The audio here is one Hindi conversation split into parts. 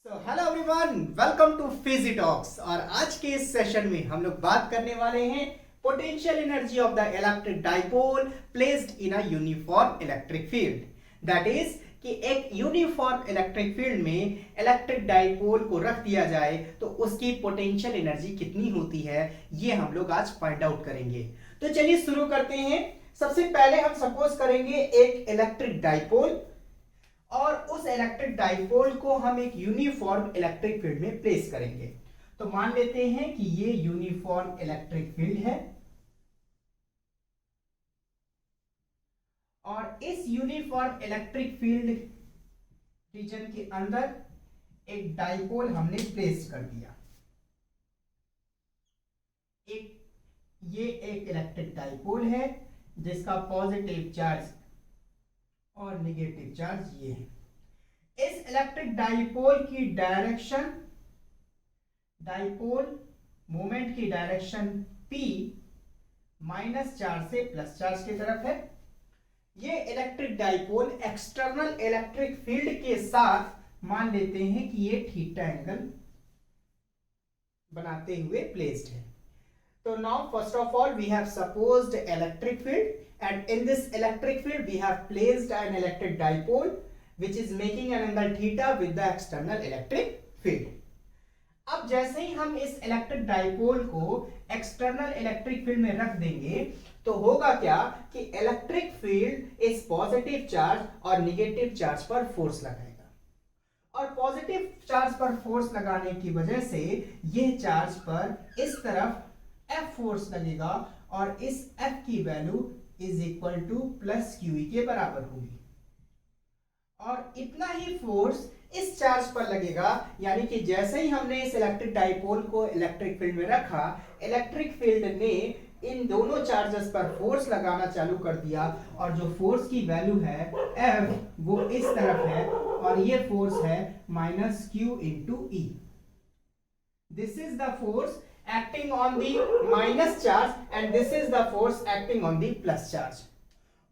Hello everyone, welcome to Fiji talks. और आज के इस सेशन में हम लोग बात करने वाले हैं potential energy of the electric dipole placed in a uniform electric field. That is कि एक यूनिफॉर्म इलेक्ट्रिक फील्ड में इलेक्ट्रिक डाइपोल को रख दिया जाए तो उसकी पोटेंशियल एनर्जी कितनी होती है, ये हम लोग आज फाइंड आउट करेंगे। तो चलिए शुरू करते हैं। सबसे पहले हम सपोज करेंगे एक इलेक्ट्रिक डाइपोल, और उस इलेक्ट्रिक डाइपोल को हम एक यूनिफॉर्म इलेक्ट्रिक फील्ड में प्लेस करेंगे। तो मान लेते हैं कि ये यूनिफॉर्म इलेक्ट्रिक फील्ड है, और इस यूनिफॉर्म इलेक्ट्रिक फील्ड रीजन के अंदर एक डाइपोल हमने प्लेस कर दिया। ये एक इलेक्ट्रिक डाइपोल है जिसका पॉजिटिव चार्ज और नेगेटिव चार्ज ये है। इस इलेक्ट्रिक डाइपोल की डायरेक्शन, डाइपोल मोमेंट की डायरेक्शन P माइनस चार्ज से प्लस चार्ज की तरफ है। ये electric dipole external electric field के साथ मान लेते हैं कि ये थीटा एंगल बनाते हुए प्लेस्ड है। So now first of all we have supposed electric field, and in this electric field we have placed an electric dipole which is making an angle theta with the external electric field. अब जैसे ही हम इस इलेक्ट्रिक डाइपोल को एक्सटर्नल इलेक्ट्रिक फील्ड में रख देंगे तो होगा क्या कि इलेक्ट्रिक फील्ड इस पॉजिटिव चार्ज और निगेटिव चार्ज पर फोर्स लगाएगा, और पॉजिटिव चार्ज पर फोर्स लगाने की वजह से यह चार्ज पर इस तरफ F फोर्स लगेगा, और इस F की value is equal two plus QE के बराबर होगी। और इतना ही फोर्स इस चार्ज पर लगेगा, यानी कि जैसे ही हमने इस इलेक्ट्रिक डाइपोल को इलेक्ट्रिक फील्ड में रखा, इलेक्ट्रिक फील्ड ने इन दोनों चार्जेस पर फोर्स लगाना चालू कर दिया, और जो फोर्स की वैल्यू है F वो इस तरफ है, और ये फोर्स है minus Q into E। This is the force acting on the minus charge, and this is the force acting on the plus charge.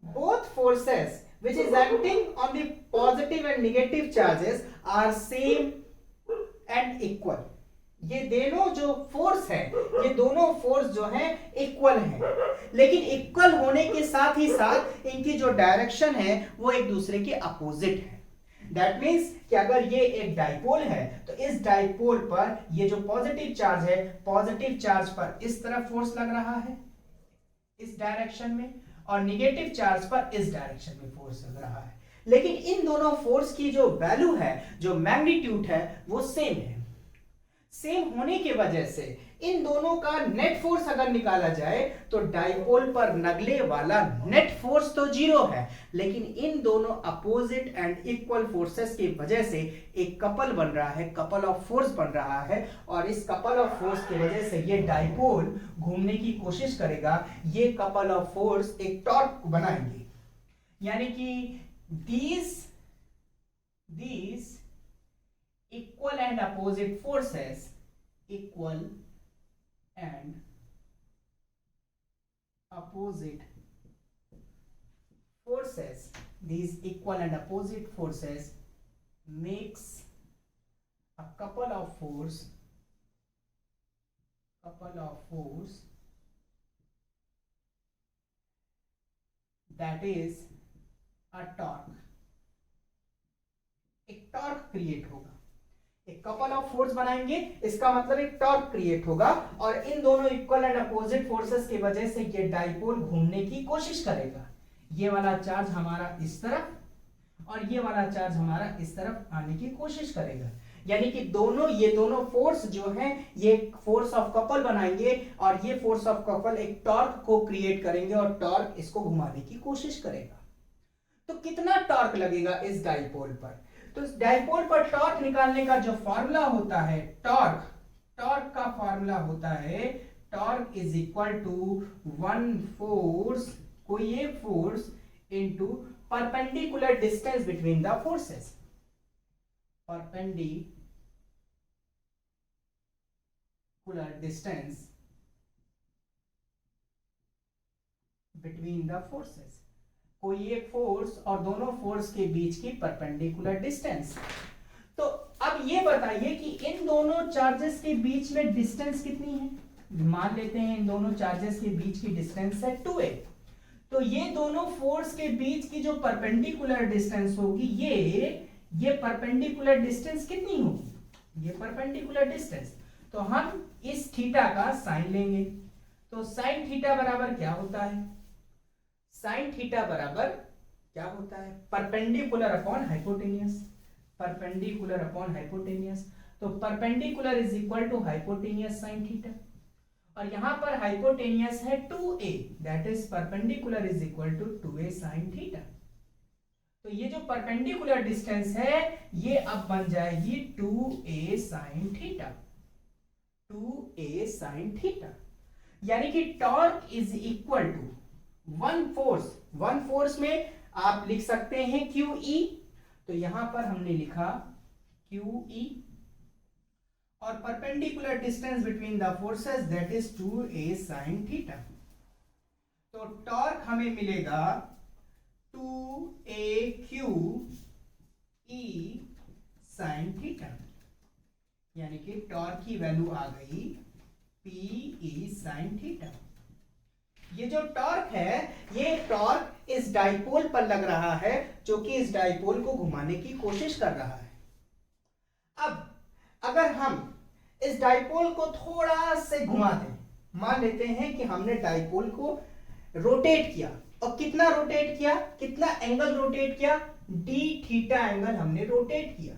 Both forces which is acting on the positive and negative charges are same and equal. ये दोनों जो फोर्स है, ये दोनों फोर्स जो है इक्वल है, लेकिन इक्वल होने के साथ ही साथ इनकी जो डायरेक्शन है वो एक दूसरे के अपोजिट है। दैट मीन्स कि अगर ये एक डाइपोल है तो इस डाइपोल पर ये जो पॉजिटिव चार्ज है, पॉजिटिव चार्ज पर इस तरफ फोर्स लग रहा है इस डायरेक्शन में, और निगेटिव चार्ज पर इस डायरेक्शन में फोर्स लग रहा है। लेकिन इन दोनों फोर्स की जो वैल्यू है, जो मैग्नीट्यूड है, वो सेम है। सेम होने की वजह से इन दोनों का नेट फोर्स अगर निकाला जाए तो डाइपोल पर लगने वाला नेट फोर्स तो जीरो है, लेकिन इन दोनों अपोजिट एंड इक्वल फोर्सेस की वजह से एक कपल बन रहा है, कपल ऑफ फोर्स बन रहा है, और इस कपल ऑफ फोर्स की वजह से ये डाइपोल घूमने की कोशिश करेगा। ये कपल ऑफ फोर्स एक टॉर्क बनाएंगे, यानी कि these equal and opposite forces, equal and opposite forces, these equal and opposite forces makes a couple of force that is a torque। एक टॉर्क क्रिएट होगा, एक कपल ऑफ फोर्स बनाएंगे, इसका मतलब एक टॉर्क क्रिएट होगा, और इन दोनों इक्वल एंड अपोजिट फोर्सेस की वजह से ये डाइपोल घूमने की कोशिश करेगा। ये वाला चार्ज हमारा इस तरफ और ये वाला चार्ज हमारा इस तरफ आने की कोशिश करेगा, यानी कि ये दोनों फोर्स जो हैं ये फोर्स ऑफ कपल बनाएंगे, और ये फोर्स ऑफ कपल एक टॉर्क को क्रिएट करेंगे, और टॉर्क इसको घुमाने की कोशिश करेगा। तो कितना टॉर्क लगेगा इस डाइपोल पर? तो इस डाइपोल पर टॉर्क निकालने का जो फॉर्मूला होता है, टॉर्क का फॉर्मूला होता है torque is equal to one force, कोई एक force, into perpendicular distance between the forces. Perpendicular distance between the forces, कोई एक फोर्स और दोनों फोर्स के बीच की परपेंडिकुलर डिस्टेंस। तो अब अब ये बताइए कि इन दोनों चार्जेस के बीच में डिस्टेंस कितनी है। मान लेते हैं इन दोनों चार्जेस के बीच की डिस्टेंस है 2a। तो ये दोनों फोर्स के बीच की जो परपेंडिकुलर डिस्टेंस होगी, ये परपेंडिकुलर डिस्टेंस कितनी होगी, ये परपेंडिकुलर डिस्टेंस। तो हम इस थीटा का साइन लेंगे। तो साइन थीटा बराबर क्या होता है, साइन थीटा बराबर क्या होता है, perpendicular upon hypotenuse, perpendicular upon hypotenuse. तो perpendicular is equal to hypotenuse sine theta, और यहां पर हाइपोटेनियस है 2a, that is perpendicular is equal to 2a sine theta. तो ये जो परपेंडिकुलर डिस्टेंस है ये अब बन जाएगी 2a sine theta, 2a sine theta. यानी कि torque is equal to one force में आप लिख सकते हैं QE। तो यहां पर हमने लिखा QE, और perpendicular distance between the forces that is 2a sin theta. तो टॉर्क हमें मिलेगा 2AQE sin थीटा, यानी कि टॉर्क की वैल्यू आ गई PE sin थीटा। ये जो टॉर्क है, ये टॉर्क इस डाइपोल पर लग रहा है जो कि इस डाइपोल को घुमाने की कोशिश कर रहा है। अब अगर हम इस डाइपोल को थोड़ा से घुमा दें, मान लेते हैं कि हमने डाइपोल को रोटेट किया, और कितना रोटेट किया, कितना एंगल रोटेट किया, d थीटा एंगल हमने रोटेट किया।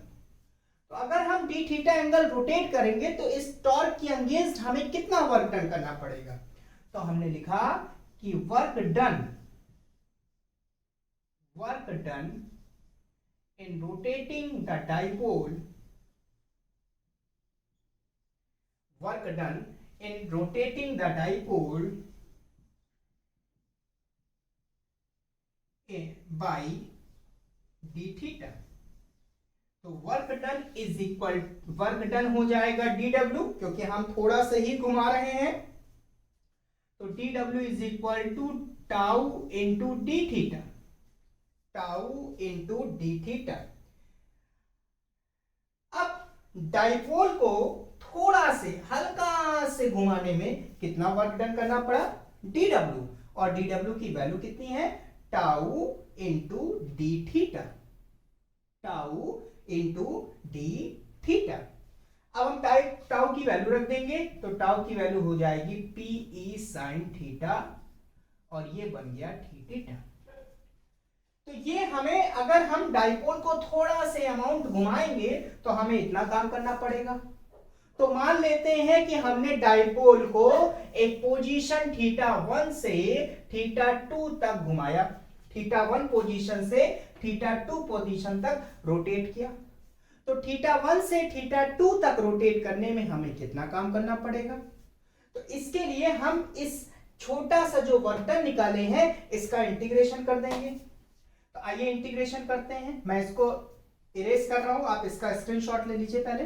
तो अगर हम d थीटा एंगल रोटेट करेंगे तो इस टॉर्क की अगेंस्ट हमें कितना वर्क डन करना पड़ेगा। तो हमने लिखा कि work done in rotating the dipole, work done in rotating the dipole by d theta. तो work done is equal, work done हो जाएगा dw, क्योंकि हम थोड़ा सा ही घुमा रहे हैं। तो dw is equal to tau into D theta, tau into D theta. अब डाइपोल को थोड़ा से हल्का से घुमाने में कितना वर्क डन करना पड़ा, dw, और dw की वैल्यू कितनी है, tau into D theta, tau into D theta. अब हम टाउ की वैल्यू रख देंगे, तो टाउ की वैल्यू हो जाएगी PE साइन थीटा, और ये बन गया थीटा। तो ये हमें, अगर हम डाइपोल को थोड़ा से अमाउंट घुमाएंगे तो हमें इतना काम करना पड़ेगा। तो मान लेते हैं कि हमने डाइपोल को एक पोजीशन θ1 से θ2 तक घुमाया, θ1 पोजीशन से θ2 पोजीशन तक रोटेट किया। तो θ1 से θ2 तक रोटेट करने में हमें कितना काम करना पड़ेगा। तो इसके लिए हम इस छोटा सा जो वर्क डन निकाले हैं इसका इंटीग्रेशन कर देंगे। तो आइए इंटीग्रेशन करते हैं। मैं इसको इरेज कर रहा हूं, आप इसका स्क्रीनशॉट ले लीजिए पहले।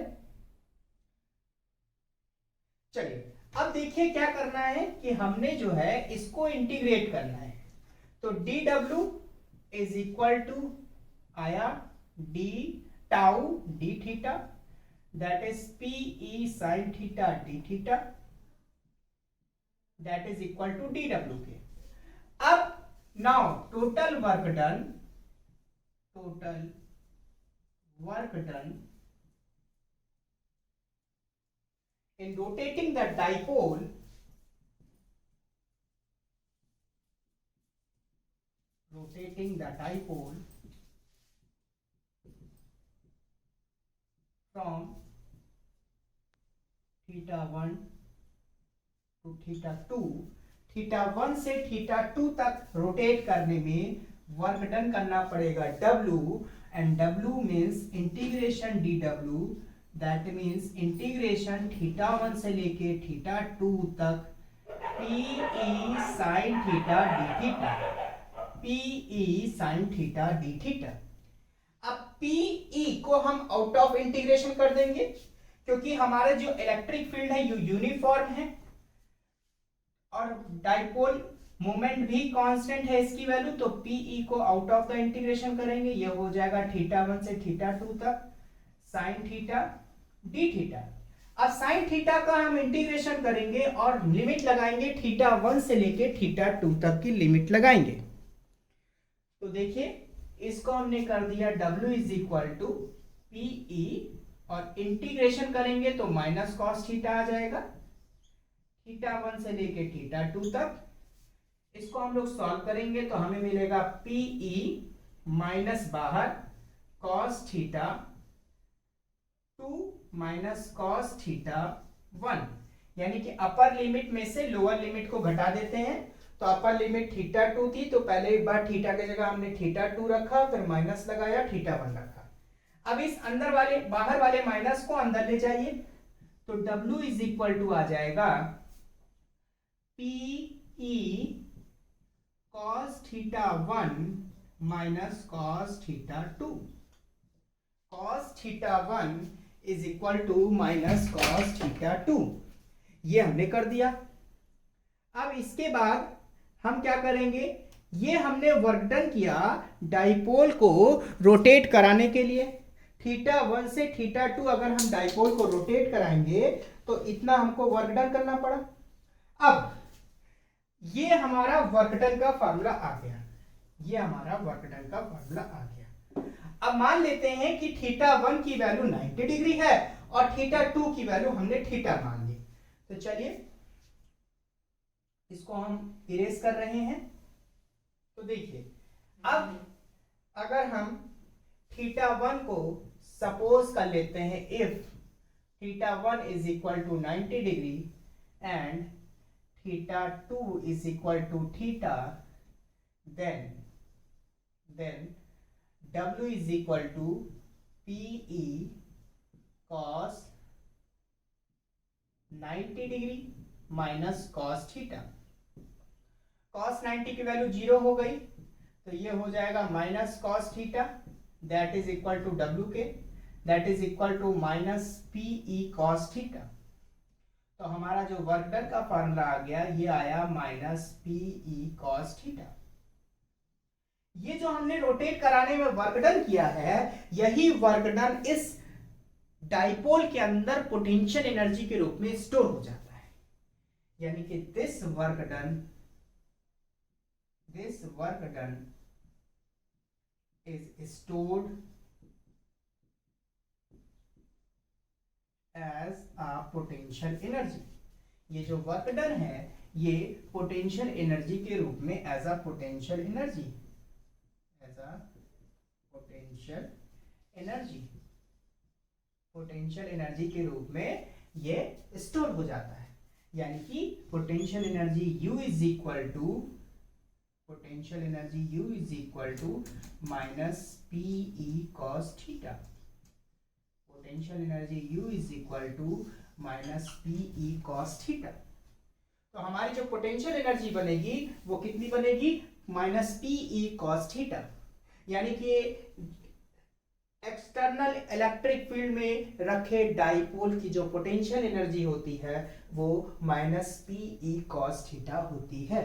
चलिए अब देखिए क्या करना है कि हमने जो है इसको इंटीग्रेट करना है। तो dw इज इक्वल टू आया d tau d theta, that is PE sine theta d theta, that is equal to dw के। अब now total work done in rotating the dipole from θ1 to θ2, θ1 से θ2 तक रोटेट करने में वर्क डन करना पड़ेगा W, and W means integration dW, that means integration θ1 से लेके θ2 तक PE sine theta d theta, PE sine theta d theta. अब PE को हम आउट ऑफ इंटीग्रेशन कर देंगे, क्योंकि हमारा जो इलेक्ट्रिक फील्ड है ये यूनिफॉर्म है और डाइपोल मोमेंट भी कांस्टेंट है इसकी वैल्यू। तो PE को आउट ऑफ द इंटीग्रेशन करेंगे, ये हो जाएगा θ1 से θ2 तक साइन थीटा डी थीटा। अब साइन थीटा का हम इंटीग्रेशन करेंगे और लिमिट लगाएंगे, थीटा 1 से लेके थीटा 2 तक की लिमिट लगाएंगे। तो देखिए इसको हमने कर दिया W is equal to PE और इंटीग्रेशन करेंगे तो माइनस कॉस थीटा आ जाएगा, थीटा 1 से लेके थीटा 2 तक। इसको हम लोग सॉल्व करेंगे तो हमें मिलेगा PE माइनस बाहर cos theta 2 minus cos theta 1, यानी कि अपर लिमिट में से लोअर लिमिट को घटा देते हैं। तो अपर लिमिट थीटा 2 थी तो पहले एक बार थीटा की जगह हमने थीटा 2 रखा, फिर माइनस लगाया, थीटा 1 रखा। अब इस अंदर वाले बाहर वाले माइनस को अंदर ले जाइए तो W इज इक्वल टू आ जाएगा PE cos theta 1 minus cos theta 2। cos theta 1 is equal to minus cos theta 2। ये हमने कर दिया। अब इसके बाद हम क्या करेंगे, ये हमने वर्क डन किया डाइपोल को रोटेट कराने के लिए। थीटा 1 से थीटा 2 अगर हम डाइपोल को रोटेट कराएंगे तो इतना हमको वर्क डन करना पड़ा। अब ये हमारा वर्क डन का फार्मूला आ गया, ये हमारा वर्क डन का फार्मूला आ गया। अब मान लेते हैं कि थीटा 1 की वैल्यू 90 डिग्री है और थीटा 2 की वैल्यू हमने थीटा मान ली। तो चलिए इसको हम इरेज कर रहे हैं। तो देखिए अब अगर हम थीटा 1 को सपोज कर लेते हैं, if theta 1 is equal to 90 degree and theta 2 is equal to theta, then W is equal to PE cos 90 degree minus cos theta. cos 90 की वैल्यू 0 हो गई तो ये हो जाएगा minus cos theta, that is equal to W के, that is equal to minus PE cos theta. तो हमारा जो वर्क डन का फार्मूला आ गया ये आया माइनस PE cos थीटा। ये जो हमने रोटेट कराने में वर्क डन किया है, यही वर्क डन इस डाइपोल के अंदर पोटेंशियल एनर्जी के रूप में स्टोर हो जाता है, यानी कि this work done is stored as a potential energy. ये जो वर्क डन है ये पोटेंशियल एनर्जी के रूप में एज अ पोटेंशियल एनर्जी के रूप में ये स्टोर हो जाता है, यानी कि potential energy U is equal to minus PE cos theta. Potential energy U is equal to minus PE cos theta. तो हमारी जो पोटेंशियल एनर्जी बनेगी वो कितनी बनेगी, माइनस PE cos थीटा, यानी कि एक्सटर्नल इलेक्ट्रिक फील्ड में रखे डाइपोल की जो पोटेंशियल एनर्जी होती है वो माइनस PE cos थीटा होती है।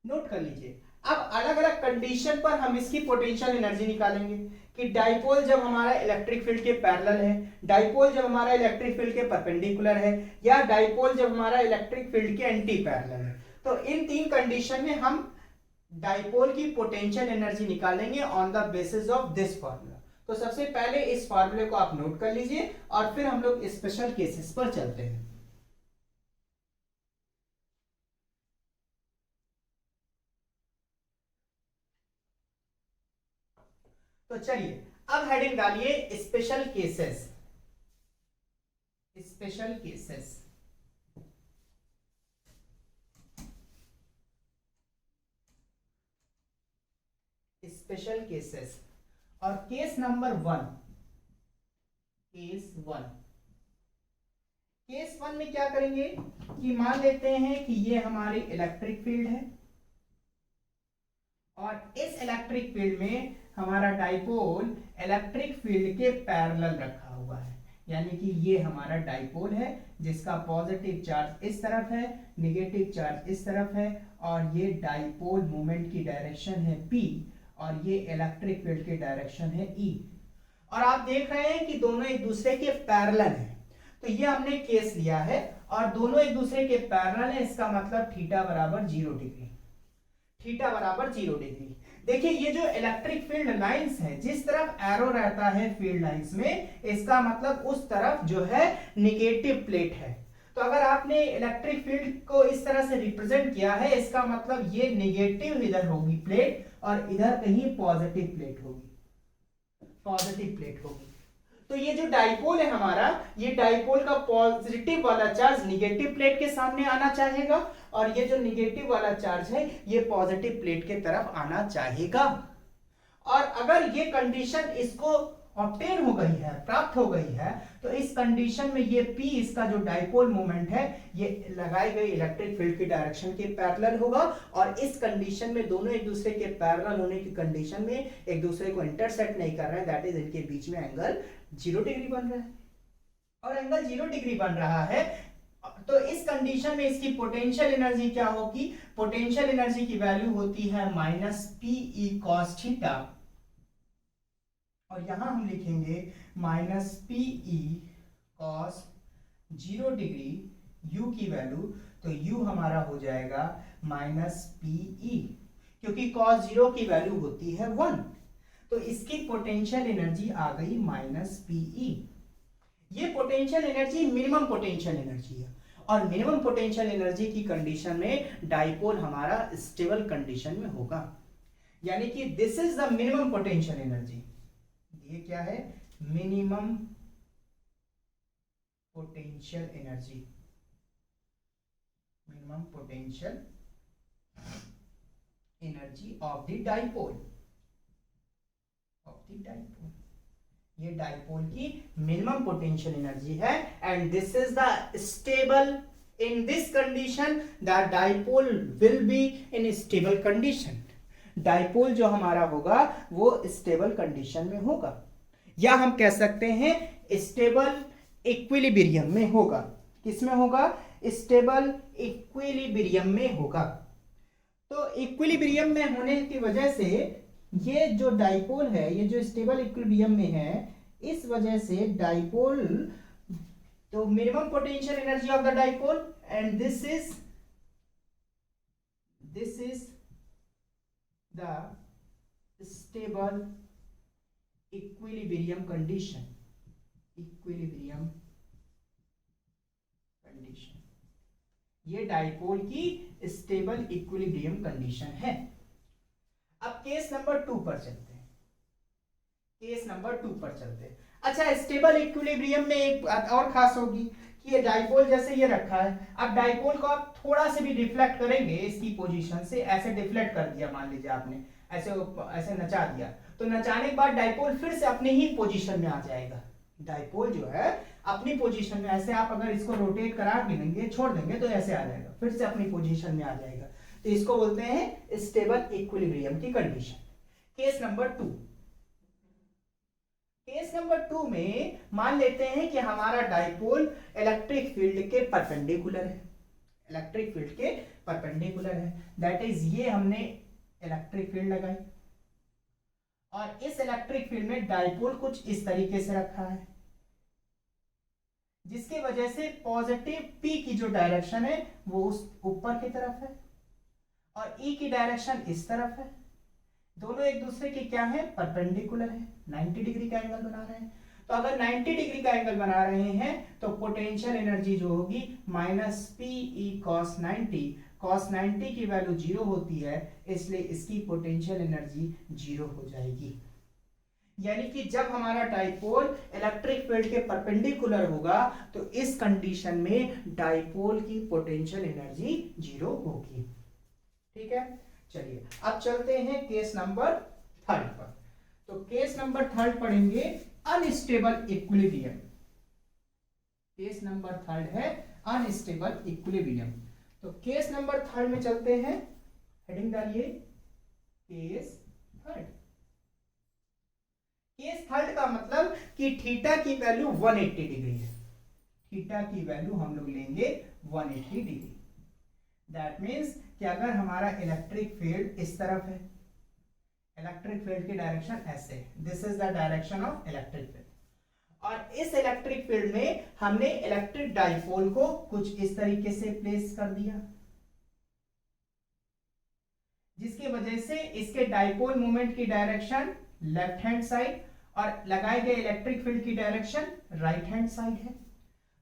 नोट कर लीजिए। अब अलग अलग कंडीशन पर हम इसकी पोटेंशियल एनर्जी निकालेंगे कि डाइपोल जब हमारा इलेक्ट्रिक फील्ड के पैरेलल है, डाइपोल जब हमारा इलेक्ट्रिक फील्ड के परपेंडिकुलर है, या डाइपोल जब हमारा इलेक्ट्रिक फील्ड के एंटी पैरेलल है। तो इन तीन कंडीशन में हम डाइपोल की पोटेंशियल एनर्जी निकालेंगे on the basis of this formula. तो सबसे पहले इस फार्मूले को आप नोट कर लीजिए और फिर हम लोग स्पेशल केसेस पर चलते हैं। तो चलिए अब हेडिंग डालिए स्पेशल केसेस। स्पेशल केसेस और केस नंबर 1। केस वन में क्या करेंगे कि मान लेते हैं कि ये हमारी इलेक्ट्रिक फील्ड है और इस इलेक्ट्रिक फील्ड में हमारा डाइपोल इलेक्ट्रिक फील्ड के पैरेलल रखा हुआ है, यानी कि ये हमारा डाइपोल है जिसका पॉजिटिव चार्ज इस तरफ है, नेगेटिव चार्ज इस तरफ है, और ये डाइपोल मोमेंट की डायरेक्शन है P और ये इलेक्ट्रिक फील्ड की डायरेक्शन है E। और आप देख रहे हैं कि दोनों एक दूसरे के पैरेलल हैं। तो ये हमने केस लिया है और दोनों एक दूसरे के पैरेलल है, इसका मतलब थीटा बराबर 0 डिग्री, थीटा बराबर 0 डिग्री। देखिए ये जो इलेक्ट्रिक फील्ड लाइंस है, जिस तरफ एरो रहता है फील्ड लाइंस में, इसका मतलब उस तरफ जो है निगेटिव प्लेट है। तो अगर आपने इलेक्ट्रिक फील्ड को इस तरह से रिप्रेजेंट किया है, इसका मतलब ये निगेटिव इधर होगी प्लेट और इधर कहीं पॉजिटिव प्लेट होगी, पॉजिटिव प्लेट होगी। तो ये जो डाइपोल है हमारा, ये डाइपोल का पॉजिटिव वाला चार्ज निगेटिव प्लेट के सामने आना चाहेगा और ये जो निगेटिव वाला चार्ज है ये पॉजिटिव प्लेट के तरफ आना चाहेगा। और अगर ये कंडीशन इसको ऑब्टेन हो गई है, प्राप्त हो गई है, तो इस कंडीशन में ये P इसका जो डाइपोल मोमेंट है ये लगाई गई इलेक्ट्रिक फील्ड की डायरेक्शन के पैरेलल होगा। और इस कंडीशन में दोनों एक दूसरे के पैरेलल होने की कंडीशन में एक दूसरे को इंटरसेक्ट नहीं कर रहे हैं, दैट इज इनके बीच में एंगल 0 डिग्री बन रहा है। और एंगल 0 डिग्री बन रहा है तो इस कंडीशन में इसकी पोटेंशियल एनर्जी क्या होगी? पोटेंशियल एनर्जी की वैल्यू होती है -PE cos थीटा, और यहां हम लिखेंगे -PE cos 0 डिग्री u की वैल्यू, तो u हमारा हो जाएगा -PE, क्योंकि cos 0 की वैल्यू होती है 1, तो इसकी पोटेंशियल एनर्जी आ गई -PE। ये potential energy minimum potential energy है, और मिनिमम पोटेंशियल एनर्जी की कंडीशन में डाइपोल हमारा स्टेबल कंडीशन में होगा, यानी कि this is the minimum potential energy. ये क्या है? Minimum potential energy, minimum potential energy of the dipole, of the dipole. ये डाइपोल की मिनिमम पोटेंशियल एनर्जी है, and this is the stable. In this condition the dipole will be in stable condition. Dipole जो हमारा होगा वो स्टेबल कंडीशन में होगा, या हम कह सकते हैं स्टेबल इक्विलिब्रियम में होगा। किसमें होगा? स्टेबल इक्विलिब्रियम में होगा। तो इक्विलिब्रियम में होने की वजह से ये जो डाइपोल है, ये जो स्टेबल इक्विलिब्रियम में है, इस वजह से डाइपोल, तो minimum potential energy of the dipole, and this is the stable equilibrium condition, equilibrium condition. ये डाइपोल की स्टेबल इक्विलिब्रियम कंडीशन है। अब केस नंबर 2 पर चलते हैं, केस नंबर 2 पर चलते हैं। अच्छा, स्टेबल इक्विलिब्रियम में एक बात और खास होगी कि ये डाइपोल जैसे ये रखा है, अब डाइपोल को आप थोड़ा से भी डिफ्लेक्ट करेंगे इसकी पोजीशन से, ऐसे डिफ्लेक्ट कर दिया, मान लीजिए आपने ऐसे ऐसे नचा दिया, तो नचाने के बाद डाइपोल फिर से अपने ही पोजीशन में आ जाएगा। डाइपोल जो है अपनी पोजीशन में, ऐसे आप अगर इसको रोटेट करा भी देंगे, छोड़ देंगे, तो ऐसे आ जाएगा, फिर से अपनी पोजीशन में आ जाएगा। तो इसको बोलते हैं स्टेबल इक्विलिब्रियम की condition. Case number 2, case number 2 में मान लेते हैं कि हमारा डाइपोल इलेक्ट्रिक फील्ड के परपेंडिकुलर है, इलेक्ट्रिक फील्ड के परपेंडिकुलर है, दैट इज ये हमने इलेक्ट्रिक फील्ड लगाई, और इस इलेक्ट्रिक फील्ड में डाइपोल कुछ इस तरीके से रखा है, जिसकी वजह से पॉजिटिव P की जो डायरेक्शन है वो उस ऊपर की तरफ है, और E की डायरेक्शन इस तरफ है। दोनों एक दूसरे के क्या है? परपेंडिकुलर है, 90 डिग्री का एंगल बना रहे हैं। तो अगर 90 डिग्री का एंगल बना रहे हैं तो पोटेंशियल एनर्जी जो होगी -PE cos 90, cos 90 की वैल्यू 0 होती है, इसलिए इसकी पोटेंशियल एनर्जी 0 हो जाएगी। यानी कि जब हमारा डाइपोल इलेक्ट्रिक फील्ड के परपेंडिकुलर होगा तो इस कंडीशन में डाइपोल की पोटेंशियल एनर्जी 0 होगी। ठीक है, चलिए अब चलते हैं केस नंबर 3 पर। तो केस नंबर 3 पढ़ेंगे अनस्टेबल इक्विलिब्रियम। केस नंबर 3 है अनस्टेबल इक्विलिब्रियम। तो केस नंबर 3 में चलते हैं, हेडिंग डालिए केस 3। केस 3 का मतलब कि थीटा की वैल्यू 180 डिग्री है, थीटा की वैल्यू हम लोग लेंगे 180 डिग्री। दैट मीन्स कि अगर हमारा इलेक्ट्रिक फील्ड इस तरफ है, इलेक्ट्रिक फील्ड की डायरेक्शन ऐसे, this is the direction of electric field. और इस इलेक्ट्रिक फील्ड में हमने इलेक्ट्रिक डाइपोल को कुछ इस तरीके से प्लेस कर दिया, जिसकी वजह से इसके डाइपोल मोमेंट की डायरेक्शन लेफ्ट हैंड साइड और लगाए गए इलेक्ट्रिक फील्ड की डायरेक्शन राइट हैंड साइड है।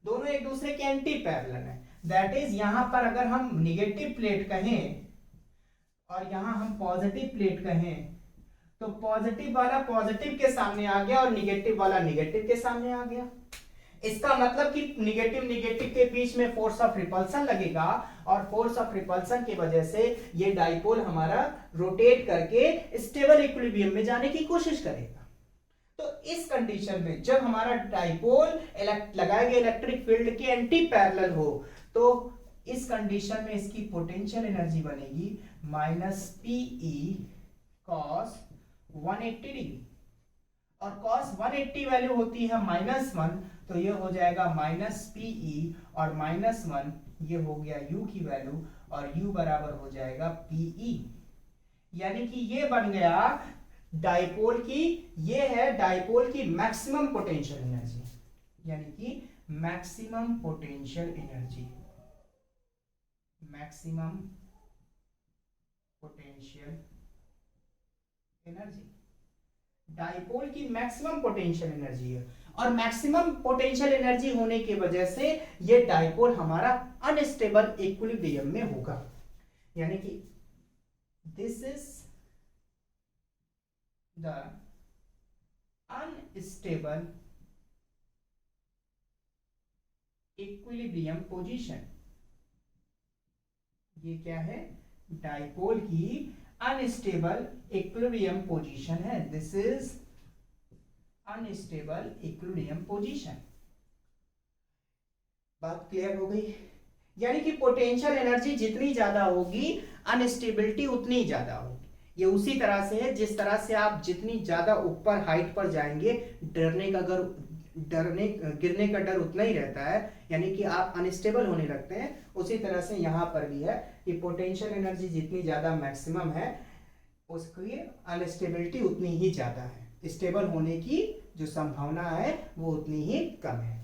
दोनों एक दूसरे के एंटी पैरेलल है। दैट इज यहां पर अगर हम निगेटिव प्लेट कहें और यहां हम पॉजिटिव प्लेट कहें, तो पॉजिटिव वाला पॉजिटिव के सामने आ गया और निगेटिव वाला निगेटिव के सामने आ गया। इसका मतलब कि निगेटिव निगेटिव के बीच में फोर्स ऑफ रिपल्सन लगेगा और फोर्स ऑफ रिपल्सन की वजह से ये डाइपोल हमारा रोटेट करके स्टेबल इक्विलिब्रियम में जाने की कोशिश करेगा। तो इस कंडीशन में जब हमारा डाइपोल लगाए गए इलेक्ट्रिक फील्ड के एंटी पैरेलल हो, तो इस कंडीशन में इसकी पोटेंशियल एनर्जी बनेगी माइनस पीई कॉस 180 डिग्री, और कॉस 180 वैल्यू होती है -1, तो ये हो जाएगा माइनस पीई और -1 ये हो गया u की वैल्यू और u बराबर हो जाएगा पीई। यानी कि ये बन गया डाइपोल की, ये है डाइपोल की मैक्सिमम पोटेंशियल एनर्जी, यानी कि maximum potential energy, maximum potential energy dipole की मैक्सिमम पोटेंशियल एनर्जी है। और मैक्सिमम पोटेंशियल एनर्जी होने की वजह से ये डाइपोल हमारा अनस्टेबल इक्विलिब्रियम में होगा, यानी कि this is the unstable equilibrium position. ये क्या है? डाइपोल की अनस्टेबल इक्विलिब्रियम पोजीशन है। This is unstable equilibrium position. बात क्लियर हो गई? यानी कि पोटेंशियल एनर्जी जितनी ज्यादा होगी अनस्टेबिलिटी उतनी ज्यादा होगी। ये उसी तरह से है जिस तरह से आप जितनी ज्यादा ऊपर हाइट पर जाएंगे गिरने का डर उतना ही रहता है, यानी कि आप अनस्टेबल होने लगते हैं। उसी तरह से यहाँ पर भी है कि पोटेंशियल एनर्जी जितनी ज्यादा मैक्सिमम है उसकी अनस्टेबिलिटी उतनी ही ज्यादा है, स्टेबल होने की जो संभावना है वो उतनी ही कम है।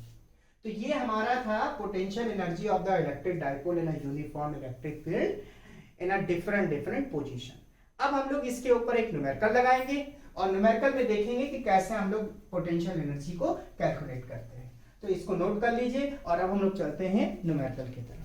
तो ये हमारा था potential energy of the electric dipole in a uniform electric field in a different position. अब हम लोग इसके ऊपर एक न्यूमेरिकल लगाएंगे और न्यूमेरिकल में देखेंगे कि कैसे हम लोग पोटेंशियल एनर्जी को कैलकुलेट करते हैं। तो इसको नोट कर लीजिए और अब हम लोग चलते हैं न्यूमेरिकल की तरफ।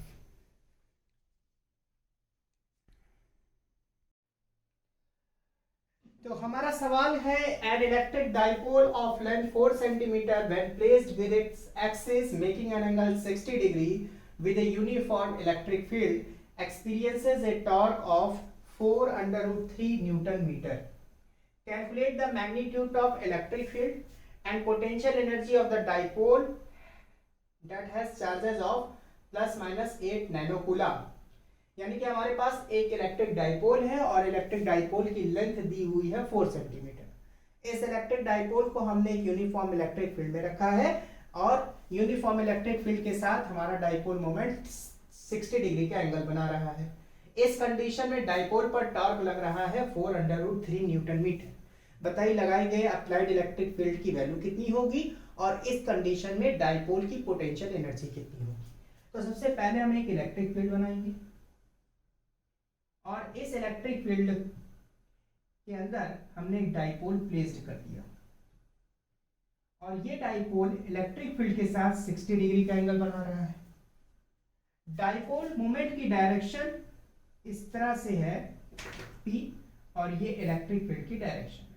तो हमारा सवाल है, an electric dipole of length 4 centimetre when placed with its axis making an angle 60 degree with a uniform electric field experiences a torque of 4√3 newton metre. Calculate the magnitude of electric field and potential energy of the dipole that has charges of ±8 nanocoulomb। यानी कि हमारे पास एक इलेक्ट्रिक डाइपोल है और इलेक्ट्रिक डाइपोल की लेंथ दी हुई है 4 सेंटीमीटर। इस इलेक्ट्रिक डाइपोल को हमने एक यूनिफॉर्म इलेक्ट्रिक फील्ड में रखा है और यूनिफॉर्म इलेक्ट्रिक फील्ड के साथ हमारा डाइपोल मोमेंट 60 डिग्री का एंगल बना रहा है। इस कंडीशन में डाइपोल पर टॉर्क लग रहा है 4√3 न्यूटन मीटर। बताइए लगाए गए अप्लाइड इलेक्ट्रिक फील्ड की वैल्यू कितनी होगी और इस कंडीशन में डाइपोल की पोटेंशियल एनर्जी कितनी होगी। तो सबसे पहले हम एक इलेक्ट्रिक फील्ड बनाएंगे और इस इलेक्ट्रिक फील्ड के अंदर हमने एक डाइपोल प्लेस्ड कर दिया और ये डाइपोल इलेक्ट्रिक फील्ड के साथ 60 डिग्री का एंगल बना रहा है। डाइपोल मोमेंट की डायरेक्शन इस तरह से है P और ये इलेक्ट्रिक फील्ड की डायरेक्शन है।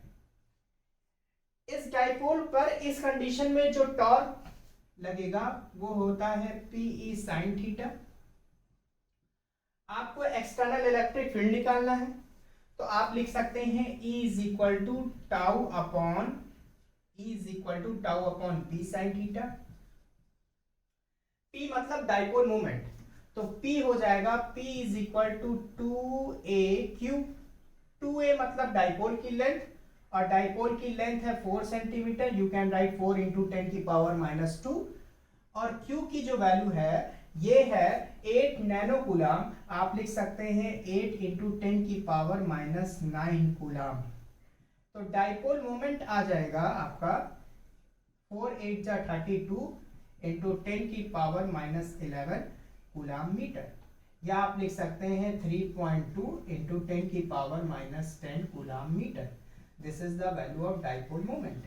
इस डाइपोल पर इस कंडीशन में जो टॉर्क लगेगा वो होता है Pe sin थीटा। आपको एक्सटर्नल इलेक्ट्रिक फील्ड निकालना है तो आप लिख सकते हैं E is equal to tau upon P sin theta. P मतलब डाइपोल मोमेंट, तो P हो जाएगा P is equal to 2a³। 2a मतलब डाइपोल की लेंथ और डाइपोल की लेंथ है 4 सेंटीमीटर। You can write 4 × 10⁻²। और Q की जो वैल्यू है ये है 8 नैनोकूलम। आप लिख सकते हैं 8 × 10⁻⁹ कूलम। तो डाइपोल मोमेंट आ जाएगा आपका 4 8 जा 32 इंटू 10 की पावर -11 कूलाम मीटर, या आप लिख सकते हैं 3.2 इंटू 10 की power -10 coulomb metre. This is the value of dipole moment.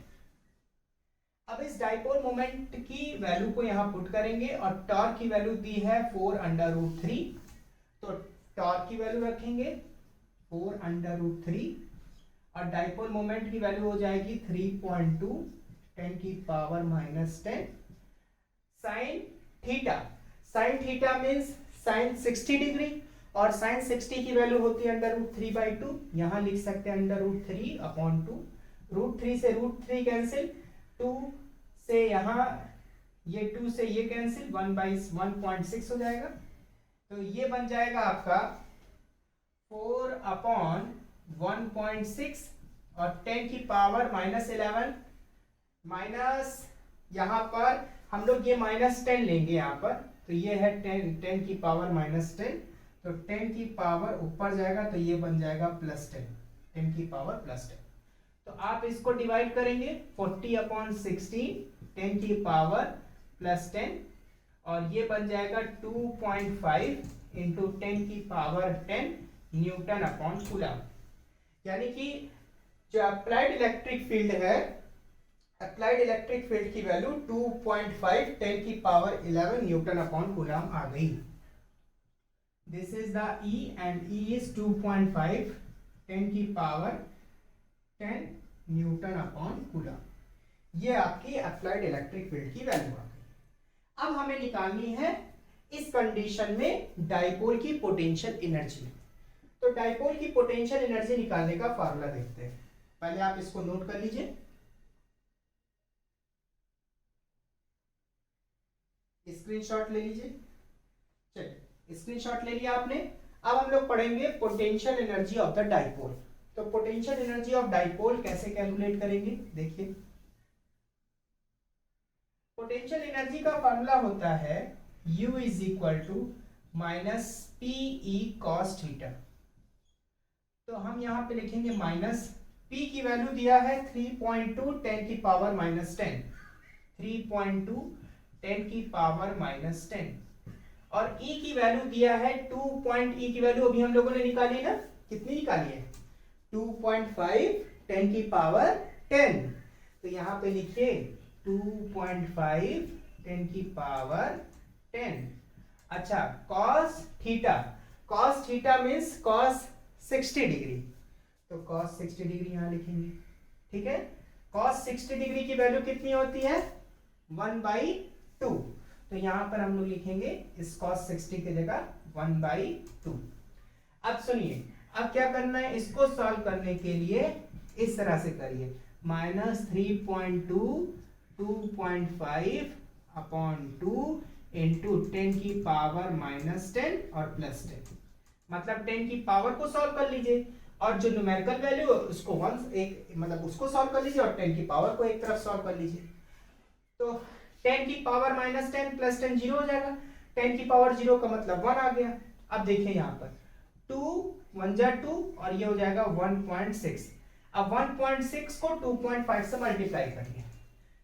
अब इस डाइपोल मोमेंट की वैल्यू को यहाँ पुट करेंगे और टॉर्क की वैल्यू दी है 4√3, तो टॉर्क की वैल्यू रखेंगे 4√3 और डाइपोल मोमेंट की वैल्यू हो जाएगी 3.2 10 की power -10 sine theta. Sine theta means sign 60 degree और साइन 60 की वैल्यू होती है √3/2। यहाँ लिख सकते हैं √3/2। √3 से √3 कैंसिल, 2 से यहाँ ये 2 से ये कैंसिल, 1/1.6 हो जाएगा। तो ये बन जाएगा आपका 4/1.6 और 10 की पावर -11 माइनस, यहाँ पर हम लोग ये -10 लेंगे यहाँ पर, तो ये है 10 की पावर -10, तो 10 की पावर ऊपर जाएगा तो ये बन जाएगा +10, 10 की पावर +10। तो आप इसको डिवाइड करेंगे 40/16 10 की पावर +10 और ये बन जाएगा 2.5 इंटू 10 की पावर 10 न्यूटन अपॉन कूलम। यानी कि जो अप्लाइड इलेक्ट्रिक फील्ड है, अप्लाइड इलेक्ट्रिक फील्ड की वैल्यू 2.5 10 की पावर 11 न्यूटन अपॉन कूलम आ गई। This is the E and E is 2.5 10 की पावर 10 न्यूटन अपॉन कूलम। ये आपकी अप्लाइड इलेक्ट्रिक फील्ड की वैल्यू आ गई। अब हमें निकालनी है इस कंडीशन में डाइपोल की पोटेंशियल एनर्जी। तो डाइपोल की पोटेंशियल एनर्जी निकालने का फार्मूला देखते हैं। पहले आप इसको नोट कर लीजिए, स्क्रीनशॉट ले लीजिए। चलिए स्क्रीनशॉट ले लिया आपने। अब हम लोग पढ़ेंगे potential energy of the dipole. तो पोटेंशियल एनर्जी ऑफ डाइपोल कैसे कैलकुलेट करेंगे, देखिए। पोटेंशियल एनर्जी का फार्मूला होता है U is equal to -PE cos theta. तो हम यहाँ पे लिखेंगे माइनस, P की वैल्यू दिया है 3.2 10 की पावर -10, 3.2 10 की पावर -10 और E की वैल्यू दिया है 2. E की वैल्यू अभी हम लोगों ने निकाली ना, कितनी निकाली है 2.5 10 की पावर 10। तो यहाँ पे लिखिए 2.5 10 की पावर 10। अच्छा cos theta means cos 60 degree, तो cos 60 डिग्री यहाँ लिखेंगे, ठीक है। cos 60 डिग्री की वैल्यू कितनी होती है 1/2, तो यहाँ पर हम लोग लिखेंगे इस cos 60 की जगह 1/2। अब सुनिए, अब क्या करना है, इसको सॉल्व करने के लिए इस तरह से करिए, -3.2 2.5/2 इंटू 10 की पावर -10 और +10, मतलब 10 की पावर को सॉल्व कर लीजिए और जो न्यूमेरिकल वैल्यू उसको मतलब उसको सॉल्व कर लीजिए और 10 की पावर को एक तरफ सॉल्व कर लीजिए। तो 10 की पावर -10 + 10 0 हो जाएगा, 10 की पावर 0 का मतलब 1 आ गया। अब देखिए यहाँ पर 2 1 जा 2 और ये हो जाएगा 1.6। अब 1.6 को 2.5 से मल्टीप्लाई करिए,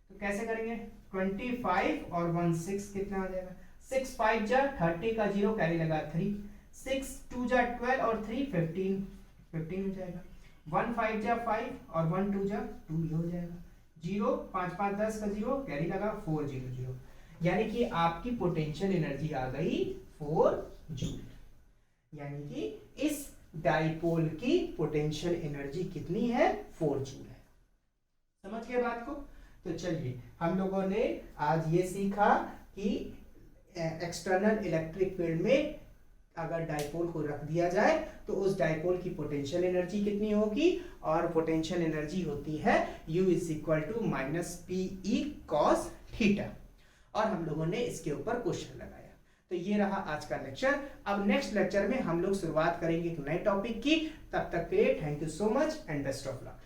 तो कैसे करेंगे, 25 और 1 6 कितना आ जाएगा, 6 5 जा 30 का 0 कैरी लगा 3, 6 2 जा 12 और 3 15 हो जाएगा, 1 5 जा 5 और 1 2 जा 2 ये हो जाएगा, 0 5 5 10 का 0 कैरी लगा 4 0 0, यानी कि आपकी पोटेंशियल एनर्जी आ गई 4 जूल। यानी कि इस डाइपोल की पोटेंशियल एनर्जी कितनी है 4 जूल है। समझ गए बात को। तो चलिए हम लोगों ने आज ये सीखा कि एक्सटर्नल इलेक्ट्रिक फील्ड में अगर डाइपोल को रख दिया जाए तो उस डाइपोल की पोटेंशियल एनर्जी कितनी होगी, और पोटेंशियल एनर्जी होती है U is equal to -PE cos theta, और हम लोगों ने इसके ऊपर क्वेश्चन लगाया। तो ये रहा आज का लेक्चर। अब नेक्स्ट लेक्चर में हम लोग शुरुआत करेंगे एक नए टॉपिक की। तब तक के लिए thank you so much and best of luck.